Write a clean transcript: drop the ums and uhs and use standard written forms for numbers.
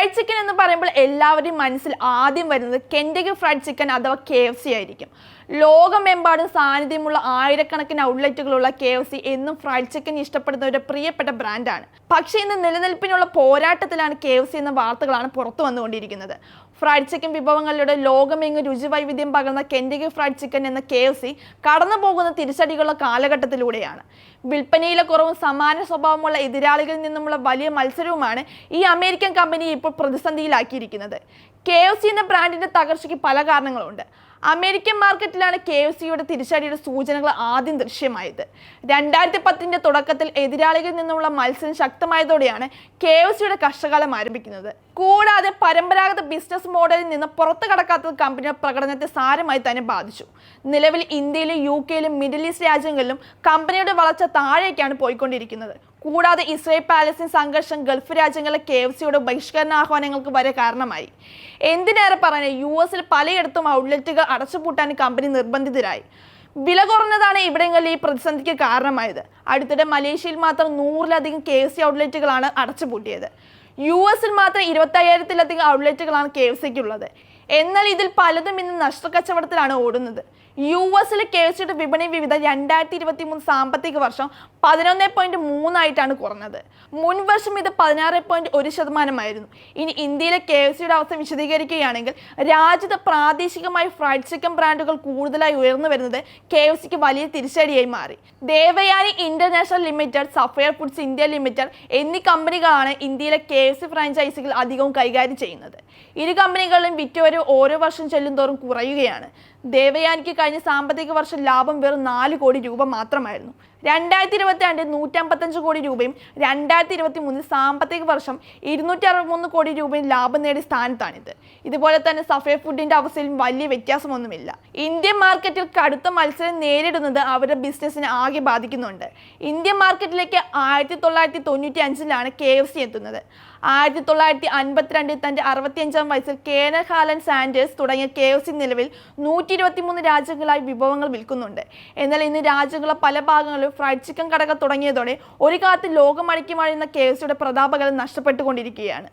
Fried chicken എന്ന് പറയുമ്പോൾ എല്ലാവരുടെയും മനസ്സിൽ ആദ്യം വരുന്നത് കെൻറ്റക്കി ഫ്രൈഡ് ചിക്കൻ അഥവാ KFC ആയിരിക്കും. ലോകമെമ്പാടും സാന്നിധ്യമുള്ള ആയിരക്കണക്കിന് ഔട്ട്ലെറ്റുകളുള്ള KFC എന്നും ഫ്രൈഡ് ചിക്കൻ ഇഷ്ടപ്പെടുന്നവരുടെ പ്രിയപ്പെട്ട ബ്രാൻഡാണ്. പക്ഷേ ഇന്ന് നിലനിൽപ്പിനുള്ള പോരാട്ടത്തിലാണ് KFC എന്ന വാർത്തകളാണ് പുറത്തു വന്നുകൊണ്ടിരിക്കുന്നത്. ഫ്രൈഡ് ചിക്കൻ വിഭവങ്ങളുടെ ലോകമെങ്ങും രുചിവൈവിധ്യം പകർന്ന കെൻറ്റക്കി ഫ്രൈഡ് ചിക്കൻ എന്ന KFC കടന്നു പോകുന്ന തിരിച്ചടികളുള്ള കാലഘട്ടത്തിലൂടെയാണ്. വിൽപ്പനയിലെ കുറവും സമാന സ്വഭാവമുള്ള എതിരാളികളിൽ നിന്നുമുള്ള വലിയ മത്സരവുമാണ് ഈ അമേരിക്കൻ കമ്പനിയെ ഇപ്പോൾ പ്രതിസന്ധിയിലാക്കിയിരിക്കുന്നത്. KFC എന്ന ബ്രാൻഡിന്റെ തകർച്ചയ്ക്ക് പല കാരണങ്ങളുണ്ട്. അമേരിക്കൻ മാർക്കറ്റിലാണ് KFCയുടെ തിരിച്ചടിയുടെ സൂചനകൾ ആദ്യം ദൃശ്യമായത്. 2010 തുടക്കത്തിൽ എതിരാളികളിൽ നിന്നുള്ള മത്സരം ശക്തമായതോടെയാണ് KFCയുടെ കഷ്ടകാലം ആരംഭിക്കുന്നത്. കൂടാതെ പരമ്പരാഗത ബിസിനസ് മോഡലിൽ നിന്ന് പുറത്തു കടക്കാത്തത് കമ്പനിയുടെ പ്രകടനത്തെ സാരമായി തന്നെ ബാധിച്ചു. നിലവിൽ ഇന്ത്യയിലും UK-യിലും മിഡിൽ ഈസ്റ്റ് രാജ്യങ്ങളിലും കമ്പനിയുടെ വളർച്ച താഴേക്കാണ് പോയിക്കൊണ്ടിരിക്കുന്നത്. കൂടാതെ ഇസ്രായേൽ പാലസ്തീൻ സംഘർഷം ഗൾഫ് രാജ്യങ്ങളിലെ KFCയുടെ ബഹിഷ്കരണ ആഹ്വാനങ്ങൾക്ക് വരെ കാരണമായി. എന്തിനേറെ പറയാൻ US-ൽ പലയിടത്തും ഔട്ട്ലെറ്റുകൾ അടച്ചുപൂട്ടാൻ കമ്പനി നിർബന്ധിതരായി. വില കുറഞ്ഞതാണ് ഇവിടങ്ങളിൽ ഈ പ്രതിസന്ധിക്ക് കാരണമായത്. അടുത്തിടെ മലേഷ്യയിൽ മാത്രം 100-ലധികം KFC ഔട്ട്ലെറ്റുകളാണ് അടച്ചുപൂട്ടിയത്. US-ൽ മാത്രം 25,000-ലധികം ഔട്ട്ലെറ്റുകളാണ് KFCക്കുള്ളത്. എന്നാൽ ഇതിൽ പലതും ഇന്ന് നഷ്ടക്കച്ചവടത്തിലാണ് ഓടുന്നത്. US-ലെ KFCയുടെ വിപണി വിവിധ 2023 സാമ്പത്തിക വർഷം 11.3% കുറഞ്ഞത്. മുൻ വർഷം ഇത് 16.1%. ഇനി ഇന്ത്യയിലെ KFCയുടെ അവസ്ഥ വിശദീകരിക്കുകയാണെങ്കിൽ രാജ്യത്ത് പ്രാദേശികമായി ഫ്രൈഡ് ചിക്കൻ ബ്രാൻഡുകൾ കൂടുതലായി ഉയർന്നു വരുന്നത് KFCക്ക് വലിയ തിരിച്ചടിയായി മാറി. Devayani international limited, sapphire foods India limited എന്നീ കമ്പനികളാണ് ഇന്ത്യയിലെ KFC ഫ്രാഞ്ചൈസികൾ അധികവും കൈകാര്യം ചെയ്യുന്നത്. ഇരു കമ്പനികളിലും വിറ്റുവരവ് ഓരോ വർഷം ചെല്ലുന്തോറും കുറയുകയാണ്. ദേവയാനിക്ക് കഴിഞ്ഞ സാമ്പത്തിക വർഷം ലാഭം വെറും 4 കോടി രൂപ മാത്രമായിരുന്നു. 2022 155 കോടി രൂപയും 2023 സാമ്പത്തിക വർഷം 263 കോടി രൂപയും ലാഭം നേടിയ സ്ഥാനത്താണിത്. ഇതുപോലെ തന്നെ സഫയർ ഫുഡിന്റെ അവസ്ഥയിലും വലിയ വ്യത്യാസമൊന്നുമില്ല. ഇന്ത്യൻ മാർക്കറ്റിൽ കടുത്ത മത്സരം നേരിടുന്നത് അവരുടെ ബിസിനസ്സിനെ ആകെ ബാധിക്കുന്നുണ്ട്. ഇന്ത്യൻ മാർക്കറ്റിലേക്ക് 1995-ലാണ് KFC എത്തുന്നത്. 1952 തന്റെ 65-ാം വയസ്സിൽ കേണൽ ഹാലൻ സാൻഡേഴ്സ് തുടങ്ങിയ KFC നിലവിൽ 123 രാജ്യങ്ങളായി വിഭവങ്ങൾ വിൽക്കുന്നുണ്ട്. എന്നാൽ ഇന്ന് രാജ്യങ്ങളുടെ പല ഭാഗങ്ങളിലും ഫ്രൈഡ് ചിക്കൻ കടകൾ തുടങ്ങിയതോടെ ഒരു കാലത്ത് ലോകമടക്കി മഴയുന്ന KFCയുടെ പ്രതാപകലം നഷ്ടപ്പെട്ടുകൊണ്ടിരിക്കുകയാണ്.